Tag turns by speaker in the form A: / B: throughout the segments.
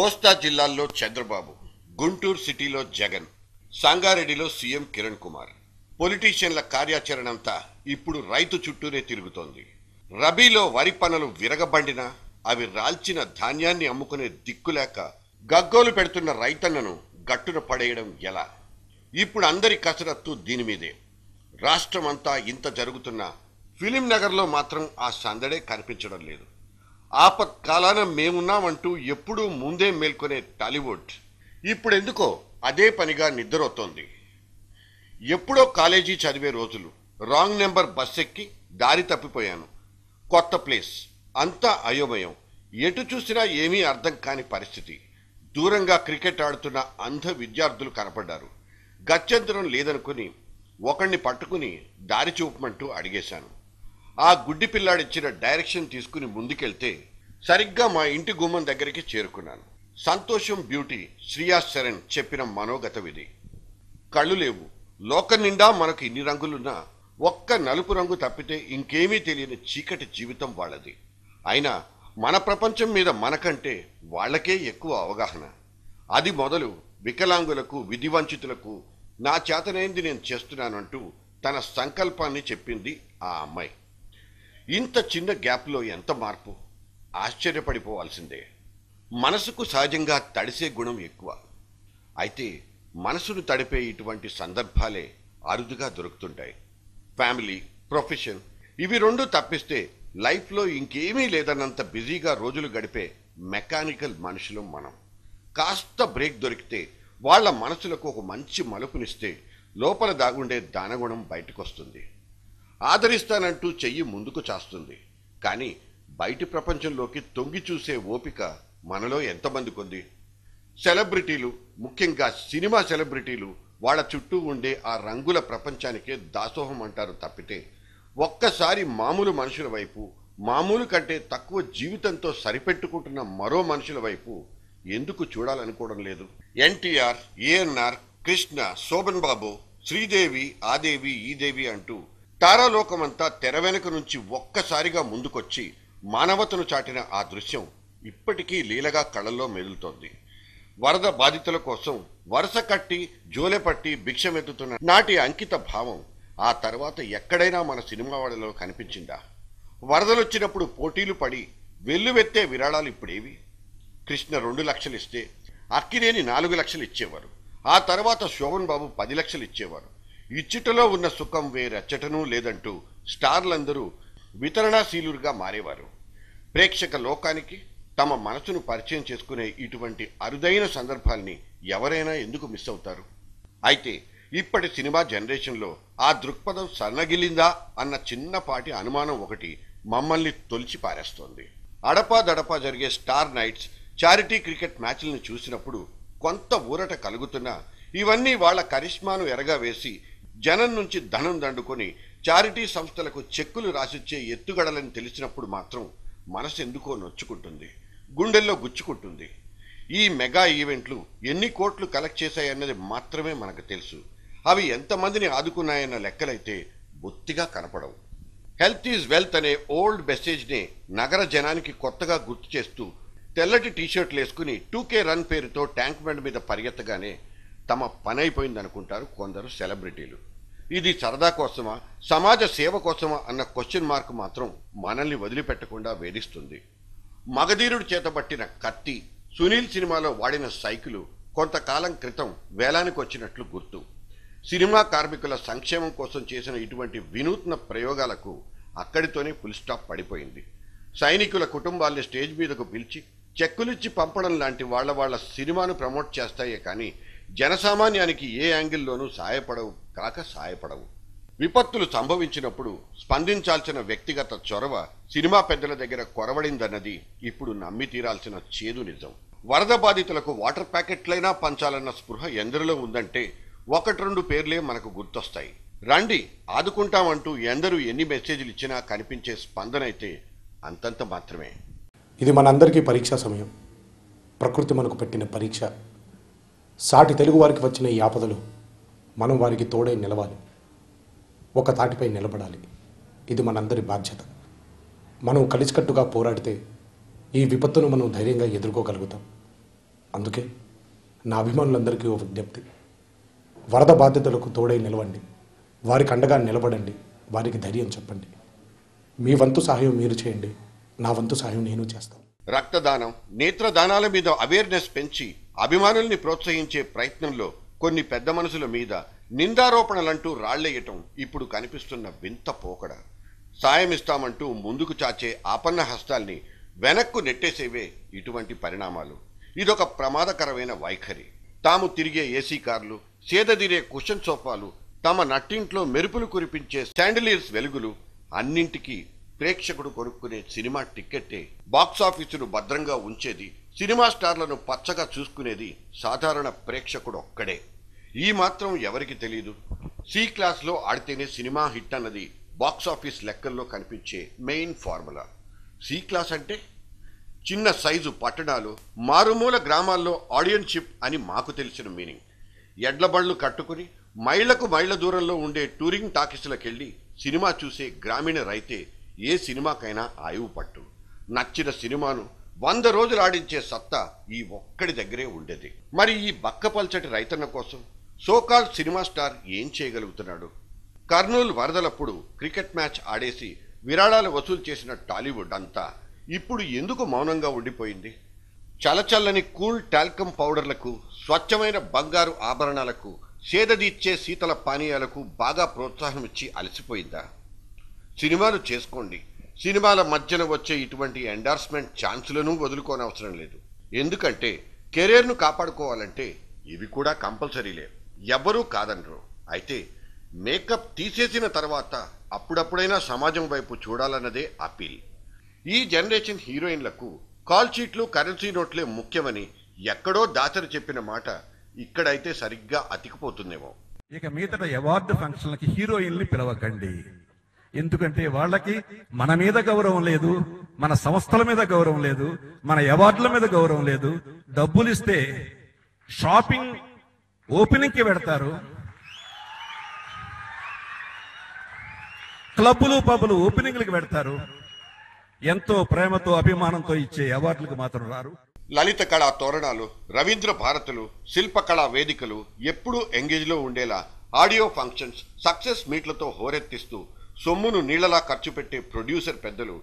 A: కోస్తా జిల్లాల్లో చంద్రబాబు, గుంటూరు సిటీలో జగన్, సంగారెడ్డిలో సీఎం కిరణ్ కుమార్. పొలిటీషియన్ల కార్యాచరణంతా ఇప్పుడు రైతు చుట్టూనే తిరుగుతోంది. రబీలో వరి పనులు విరగబండినా అవి రాల్చిన ధాన్యాన్ని అమ్ముకునే దిక్కులేక గగ్గోలు పెడుతున్న రైతన్నను గట్టున పడేయడం ఎలా? ఇప్పుడు అందరి కసరత్తు దీని మీదే. రాష్ట్రమంతా ఇంత జరుగుతున్నా ఫిలిం నగర్లో మాత్రం ఆ సందడే కనిపించడం లేదు. ఆపత్కాలాన మేమున్నామంటూ ఎప్పుడూ ముందే మేల్కొనే టాలీవుడ్ ఇప్పుడెందుకో అదే పనిగా నిద్రొస్తోంది. ఎప్పుడో కాలేజీ చదివే రోజులు. రాంగ్ నెంబర్ బస్ ఎక్కి దారి తప్పిపోయాను. కొత్త ప్లేస్, అంతా అయోమయం. ఎటు చూసినా ఏమీ అర్థం కాని పరిస్థితి. దూరంగా క్రికెట్ ఆడుతున్న అంధ విద్యార్థులు కనపడ్డారు. గత్యంతరం లేదనుకుని ఒకణ్ణి పట్టుకుని దారి చూపమంటూ అడిగేశాను. ఆ గుడ్డి పిల్లాడిచ్చిన డైరెక్షన్ తీసుకుని ముందుకెళ్తే సరిగ్గా మా ఇంటి గుమ్మం దగ్గరికి చేరుకున్నాను. సంతోషం బ్యూటీ శ్రియా శరణ్ చెప్పిన మనోగతం ఇది. కళ్ళు లేవు, లోకం నిండా మనకు ఇన్ని రంగులున్నా ఒక్క నలుపు రంగు తప్పితే ఇంకేమీ తెలియని చీకటి జీవితం వాళ్ళది. అయినా మన ప్రపంచం మీద మనకంటే వాళ్లకే ఎక్కువ అవగాహన. అది మొదలు వికలాంగులకు, విధివంచితులకు నా చేతనైంది నేను చేస్తున్నానంటూ తన సంకల్పాన్ని చెప్పింది ఆ అమ్మాయి. ఇంత చిన్న గ్యాప్లో ఎంత మార్పు! ఆశ్చర్యపడిపోవాల్సిందే. మనసుకు సహజంగా తడిసే గుణం ఎక్కువ. అయితే మనసును తడిపే ఇటువంటి సందర్భాలే అరుదుగా దొరుకుతుంటాయి. ఫ్యామిలీ, ప్రొఫెషన్ ఇవి రెండు తప్పిస్తే లైఫ్లో ఇంకేమీ లేదన్నంత బిజీగా రోజులు గడిపే మెకానికల్ మనుషులు మనం. కాస్త బ్రేక్ దొరికితే వాళ్ళ మనసులకు ఒక మంచి మలుపునిస్తే లోపల దాగుండే దానగుణం బయటకొస్తుంది. ఆదరిస్తానంటూ చెయ్యి ముందుకు చాస్తుంది. కానీ బయటి ప్రపంచంలోకి తొంగి చూసే ఓపిక మనలో ఎంతమంది కొంది? సెలబ్రిటీలు, ముఖ్యంగా సినిమా సెలబ్రిటీలు వాళ్ళ చుట్టూ ఉండే ఆ రంగుల ప్రపంచానికే దాసోహం అంటారు తప్పితే ఒక్కసారి మామూలు మనుషుల వైపు, మామూలు కంటే తక్కువ జీవితంతో సరిపెట్టుకుంటున్న మరో మనుషుల వైపు ఎందుకు చూడాలనుకోవడం లేదు? ఎన్టీఆర్, ఏఎన్ఆర్, కృష్ణ, శోభన్ బాబు, శ్రీదేవి, ఆదేవి, ఈదేవి అంటూ తారాలోకమంతా తెర వెనుక నుంచి ఒక్కసారిగా ముందుకొచ్చి మానవతను చాటిన ఆ దృశ్యం ఇప్పటికీ లీలగా కళ్ళల్లో మెదులుతోంది. వరద బాధితుల కోసం వరుస కట్టి జోలెపట్టి భిక్షమెత్తుతున్న నాటి అంకిత భావం ఆ తర్వాత ఎక్కడైనా మన సినిమా వాళ్ళలో కనిపించిందా? వరదలొచ్చినప్పుడు పోటీలు పడి వెల్లువెత్తే విరాళాలు ఇప్పుడేవి? కృష్ణ 2 లక్షలు ఇస్తే అక్కినేని 4 లక్షలు ఇచ్చేవారు. ఆ తర్వాత శోభన్ బాబు 10 లక్షలు ఇచ్చేవారు. ఇచ్చుటలో ఉన్న సుఖం వేరెచ్చటనూ లేదంటూ స్టార్లందరూ వితరణాశీలుగా మారేవారు. ప్రేక్షక లోకానికి తమ మనసును పరిచయం చేసుకునే ఇటువంటి అరుదైన సందర్భాల్ని ఎవరైనా ఎందుకు మిస్ అవుతారు? అయితే ఇప్పటి సినిమా జనరేషన్లో ఆ దృక్పథం సన్నగిలిందా అన్న చిన్నపాటి అనుమానం ఒకటి మమ్మల్ని తొలిచి పారేస్తోంది. అడపాదడపా జరిగే స్టార్ నైట్స్, చారిటీ క్రికెట్ మ్యాచ్లను చూసినప్పుడు కొంత ఊరట కలుగుతున్నా ఇవన్నీ వాళ్ల కరిష్మాను ఎరగా వేసి జనం నుంచి ధనం దండుకొని చారిటీ సంస్థలకు చెక్కులు రాసిచ్చే ఎత్తుగడలని తెలిసినప్పుడు మాత్రం మనసు ఎందుకో నొచ్చుకుంటుంది, గుండెల్లో గుచ్చుకుంటుంది. ఈ మెగా ఈవెంట్లు ఎన్ని కోట్లు కలెక్ట్ చేశాయన్నది మాత్రమే మనకు తెలుసు. అవి ఎంతమందిని ఆదుకున్నాయన్న లెక్కలైతే బొత్తిగా కనపడవు. హెల్త్ ఈజ్ వెల్త్ అనే ఓల్డ్ మెసేజ్నే నగర జనానికి కొత్తగా గుర్తు చేస్తూ తెల్లటి టీషర్ట్లు వేసుకుని 2K రన్ పేరుతో ట్యాంక్ బండ్ మీద పరిగెత్తగానే తమ పని అయిపోయిందనుకుంటారు కొందరు సెలబ్రిటీలు. ఇది సరదా కోసమా, సమాజ సేవ కోసమా అన్న క్వశ్చన్ మార్క్ మాత్రం మనల్ని వదిలిపెట్టకుండా వేధిస్తుంది. మగధీరుడు చేతబట్టిన కత్తి, సునీల్ సినిమాలో వాడిన సైకిలు కొంతకాలం క్రితం వేలానికి వచ్చినట్లు గుర్తు. సినిమా కార్మికుల సంక్షేమం కోసం చేసిన ఇటువంటి వినూత్న ప్రయోగాలకు అక్కడితోనే ఫుల్ స్టాప్ పడిపోయింది. సైనికుల కుటుంబాల్ని స్టేజ్ మీదకు పిలిచి చెక్కులిచ్చి పంపడం లాంటి వాళ్ళ సినిమాను ప్రమోట్ చేస్తాయే కానీ జనసామాన్యానికి ఏ యాంగిల్లోనూ సాయపడవు. విపత్తులు సంభవించినప్పుడు స్పందించాల్సిన వ్యక్తిగత చొరవ సినిమా పెద్దల దగ్గర కొరవడిందన్నది ఇప్పుడు నమ్మి తీరాల్సిన చేదు నిజం. వరద బాధితులకు వాటర్ ప్యాకెట్లైనా పంచాలన్న స్పృహ ఎందరిలో ఉందంటే 1-2 పేర్లే మనకు గుర్తొస్తాయి. రండి ఆదుకుంటామంటూ ఎందరూ ఎన్ని మెసేజ్లు ఇచ్చినా కనిపించే స్పందనైతే అంతంత మాత్రమే.
B: ఇది మనందరికీ పరీక్షా సమయం. ప్రకృతి మనకు పెట్టిన పరీక్ష. సాటి తెలుగు వారికి వచ్చిన ఈ ఆపదలు మనం వారికి తోడై నిలవాలి, ఒక తాటిపై నిలబడాలి. ఇది మనందరి బాధ్యత. మనం కలిసికట్టుగా పోరాడితే ఈ విపత్తును మనం ధైర్యంగా ఎదుర్కోగలుగుతాం. అందుకే నా అభిమానులందరికీ ఓ విజ్ఞప్తి: వరద బాధితులకు తోడై నిలవండి, వారికి అండగా నిలబడండి, వారికి ధైర్యం చెప్పండి. మీ వంతు సహాయం మీరు చేయండి, నా వంతు సహాయం నేను చేస్తాను.
A: రక్తదానం, నేత్రదానాల మీద అవేర్నెస్ పెంచి అభిమానుల్ని ప్రోత్సహించే ప్రయత్నంలో కొన్ని పెద్ద మనుషుల మీద నిందారోపణలంటూ రాళ్లేయటం ఇప్పుడు కనిపిస్తున్న వింత పోకడ. సాయం ఇస్తామంటూ ముందుకు చాచే ఆపన్న హస్తాల్ని వెనక్కు నెట్టేసేవే ఇటువంటి పరిణామాలు. ఇదొక ప్రమాదకరమైన వైఖరి. తాము తిరిగే ఏసీ కార్లు, సేదదీరే కుషన్ సోఫాలు, తమ నట్టింట్లో మెరుపులు కురిపించే శాండిలియర్స్ వెలుగులు, అన్నింటికీ ప్రేక్షకుడు కొనుక్కునే సినిమా టిక్కెట్టే బాక్సాఫీసును భద్రంగా ఉంచేది, సినిమా స్టార్లను పచ్చగా చూసుకునేది సాధారణ ప్రేక్షకుడు ఒక్కడే. ఈ మాత్రం ఎవరికి తెలీదు? సి క్లాస్లో ఆడితేనే సినిమా హిట్ అన్నది బాక్సాఫీస్ లెక్కల్లో కనిపించే మెయిన్ ఫార్ములా. సి క్లాస్ అంటే చిన్న సైజు పట్టణాలు, మారుమూల గ్రామాల్లో ఆడియన్షిప్ అని మాకు తెలిసిన మీనింగ్. ఎడ్లబళ్ళు కట్టుకుని మైళ్లకు మైళ్ల దూరంలో ఉండే టూరింగ్ టాకీసులకెళ్ళి సినిమా చూసే గ్రామీణ రైతే ఏ సినిమాకైనా ఆయువు పట్టు. నచ్చిన సినిమాను 100 రోజులు ఆడించే సత్తా ఈ ఒక్కడి దగ్గరే ఉండేది. మరి ఈ బక్కపల్చటి రైతన్న కోసం సోకాల్ సినిమా స్టార్ ఏం చేయగలుగుతున్నాడు? కర్నూలు వరదలప్పుడు క్రికెట్ మ్యాచ్ ఆడేసి విరాళాలు వసూలు చేసిన టాలీవుడ్ అంతా ఇప్పుడు ఎందుకు మౌనంగా ఉండిపోయింది? చలచల్లని కూల్ టాల్కమ్ పౌడర్లకు, స్వచ్ఛమైన బంగారు ఆభరణాలకు, సేదదీచ్చే శీతల పానీయాలకు బాగా ప్రోత్సాహం ఇచ్చి అలసిపోయిందా? సినిమాలు చేసుకోండి, సినిమాల మధ్యన వచ్చే ఇటువంటి ఎండార్స్మెంట్ ఛాన్సులను వదులుకోనవసరం లేదు. ఎందుకంటే కెరీర్ను కాపాడుకోవాలంటే ఇవి కూడా కంపల్సరీలే, ఎవ్వరూ కాదనరు. అయితే మేకప్ తీసేసిన తర్వాత అప్పుడప్పుడైనా సమాజం వైపు చూడాలన్నదే అపీల్. ఈ జనరేషన్ హీరోయిన్లకు కాల్ షీట్లు, కరెన్సీ నోట్లే ముఖ్యమని ఎక్కడో దాసరి చెప్పిన మాట ఇక్కడైతే సరిగ్గా అతికిపోతుందేమో.
C: ఇక మీదట అవార్డు ఫంక్షన్లకి హీరోయిన్లు పిలవకండి. ఎందుకంటే వాళ్ళకి మన మీద గౌరవం లేదు, మన సంస్థల మీద గౌరవం లేదు, మన అవార్డుల మీద గౌరవం లేదు. డబ్బులు ఇస్తే షాపింగ్ ఓపెనింగ్కి పెడతారు, క్లబ్బులు పబ్బులు ఓపెనింగ్లకు పెడతారు. ఎంతో ప్రేమతో అభిమానంతో ఇచ్చే అవార్డులకు మాత్రం రారు.
A: లలిత కళా తోరణాలు, రవీంద్ర భారతులు, శిల్పకళా వేదికలు ఎప్పుడూ ఎంగేజ్లో ఉండేలా ఆడియో ఫంక్షన్స్, సక్సెస్ మీట్లతో హోరెత్తిస్తూ సొమ్మును నీళ్లలా ఖర్చు పెట్టే ప్రొడ్యూసర్ పెద్దలు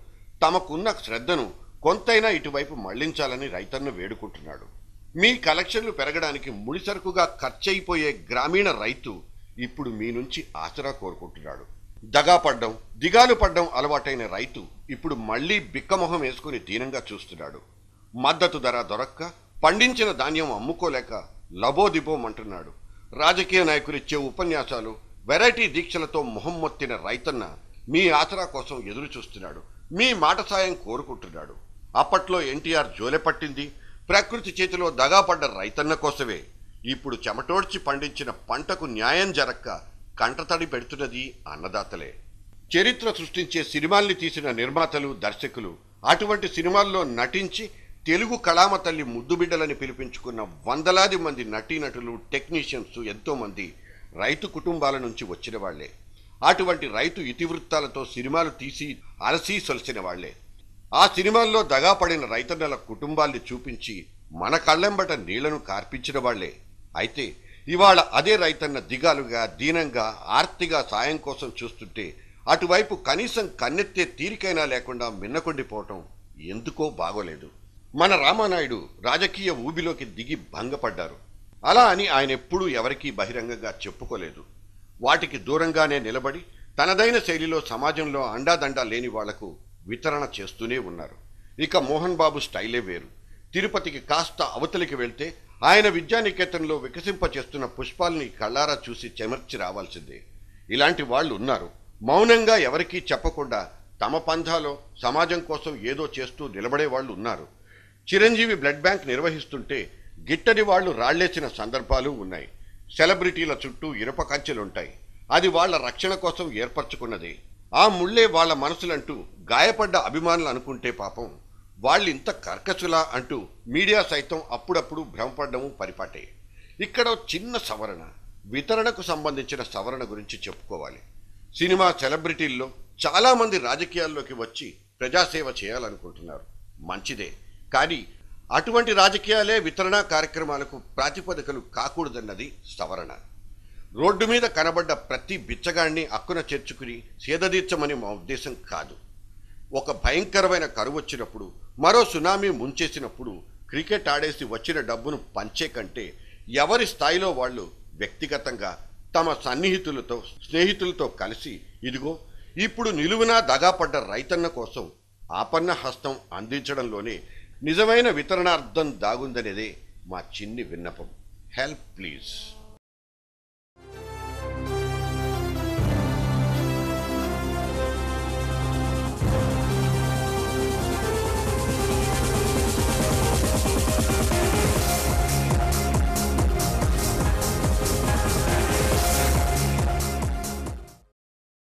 A: తమకున్న శ్రద్ధను కొంతైనా ఇటువైపు మళ్లించాలని రైతన్ను వేడుకుంటున్నాడు. మీ కలెక్షన్లు పెరగడానికి ముడిసరుకుగా ఖర్చయిపోయే గ్రామీణ రైతు ఇప్పుడు మీ నుంచి ఆసరా కోరుకుంటున్నాడు. దగాపడ్డం, దిగాలు పడ్డం అలవాటైన రైతు ఇప్పుడు మళ్లీ బిక్కమొహం వేసుకుని దీనంగా చూస్తున్నాడు. మద్దతు ధర దొరక్క పండించిన ధాన్యం అమ్ముకోలేక లబోదిబోమంటున్నాడు. రాజకీయ నాయకులిచ్చే ఉపన్యాసాలు, వెరైటీ దీక్షలతో మొహం మొత్తిన రైతన్న మీ ఆసరా కోసం ఎదురు చూస్తున్నాడు, మీ మాట సాయం కోరుకుంటున్నాడు. అప్పట్లో ఎన్టీఆర్ జోలె పట్టింది ప్రకృతి చేతిలో దగాపడ్డ రైతన్న కోసమే. ఇప్పుడు చెమటోడ్చి పండించిన పంటకు న్యాయం జరక్క కంటతడి పెడుతున్నది అన్నదాతలే. చరిత్ర సృష్టించే సినిమాల్ని తీసిన నిర్మాతలు, దర్శకులు అటువంటి సినిమాల్లో నటించి తెలుగు కళామ తల్లి ముద్దుబిడ్డలని పిలిపించుకున్న వందలాది మంది నటీనటులు, టెక్నీషియన్స్ ఎంతోమంది రైతు కుటుంబాల నుంచి వచ్చిన వాళ్లే. అటువంటి రైతు ఇతివృత్తాలతో సినిమాలు తీసి అలసి సొలిసిన వాళ్లే. ఆ సినిమాల్లో దగాపడిన రైతన్నల కుటుంబాల్ని చూపించి మన కళ్ళెంబట నీళ్లను కార్పించిన వాళ్లే. అయితే ఇవాళ అదే రైతన్న దిగాలుగా, దీనంగా, ఆర్తిగా సాయం కోసం చూస్తుంటే అటువైపు కనీసం కన్నెత్తే తీరికైనా లేకుండా మిన్నకొండిపోవటం ఎందుకో బాగోలేదు. మన రామానాయుడు రాజకీయ ఊబిలోకి దిగి భంగపడ్డారు. అలా అని ఆయన ఎప్పుడూ ఎవరికీ బహిరంగంగా చెప్పుకోలేదు. వాటికి దూరంగానే నిలబడి తనదైన శైలిలో సమాజంలో అండాదండా లేని వాళ్లకు వితరణ చేస్తూనే ఉన్నారు. ఇక మోహన్ బాబు స్టైలే వేరు. తిరుపతికి కాస్త అవతలికి వెళ్తే ఆయన విద్యానికేతన్లో వికసింపచేస్తున్న పుష్పాల్ని కళ్ళారా చూసి చెమర్చి రావాల్సిందే. ఇలాంటి వాళ్ళు ఉన్నారు. మౌనంగా ఎవరికీ చెప్పకుండా తమ పంథాలో సమాజం కోసం ఏదో చేస్తూ నిలబడే వాళ్ళు ఉన్నారు. చిరంజీవి బ్లడ్ బ్యాంక్ నిర్వహిస్తుంటే గిట్టని వాళ్లు రాళ్లేసిన సందర్భాలు ఉన్నాయి. సెలబ్రిటీల చుట్టూ ఇనుప కంచెలుంటాయి. అది వాళ్ల రక్షణ కోసం ఏర్పరచుకున్నదే. ఆ ముళ్లే వాళ్ల మనసులంటూ గాయపడ్డ అభిమానులు అనుకుంటే పాపం వాళ్ళింత కర్కశులా అంటూ మీడియా సైతం అప్పుడప్పుడు భ్రమపడ్డము పరిపాటే. ఇక్కడ చిన్న సవరణ, వితరణకు సంబంధించిన సవరణ గురించి చెప్పుకోవాలి. సినిమా సెలబ్రిటీల్లో చాలామంది రాజకీయాల్లోకి వచ్చి ప్రజాసేవ చేయాలనుకుంటున్నారు. మంచిదే. కానీ అటువంటి రాజకీయాలే వితరణ కార్యక్రమాలకు ప్రాతిపదికలు కాకూడదన్నది సవరణ. రోడ్డు మీద కనబడ్డ ప్రతి బిచ్చగాడిని అక్కున చేర్చుకుని సేదతీర్చమని మా ఉద్దేశం కాదు. ఒక భయంకరమైన కరువు వచ్చినప్పుడు, మరో సునామీ ముంచేసినప్పుడు క్రికెట్ ఆడేసి వచ్చిన డబ్బును పంచే కంటే ఎవరి స్థాయిలో వాళ్ళు వ్యక్తిగతంగా తమ సన్నిహితులతో స్నేహితులతో కలిసి ఇదిగో ఇప్పుడు నిలువునా దగాపడ్డ రైతన్న కోసం ఆపన్న హస్తం అందించడంలోనే నిజమైన వితరణార్థం దాగుందనేదే మా చిన్ని విన్నపం. Help please.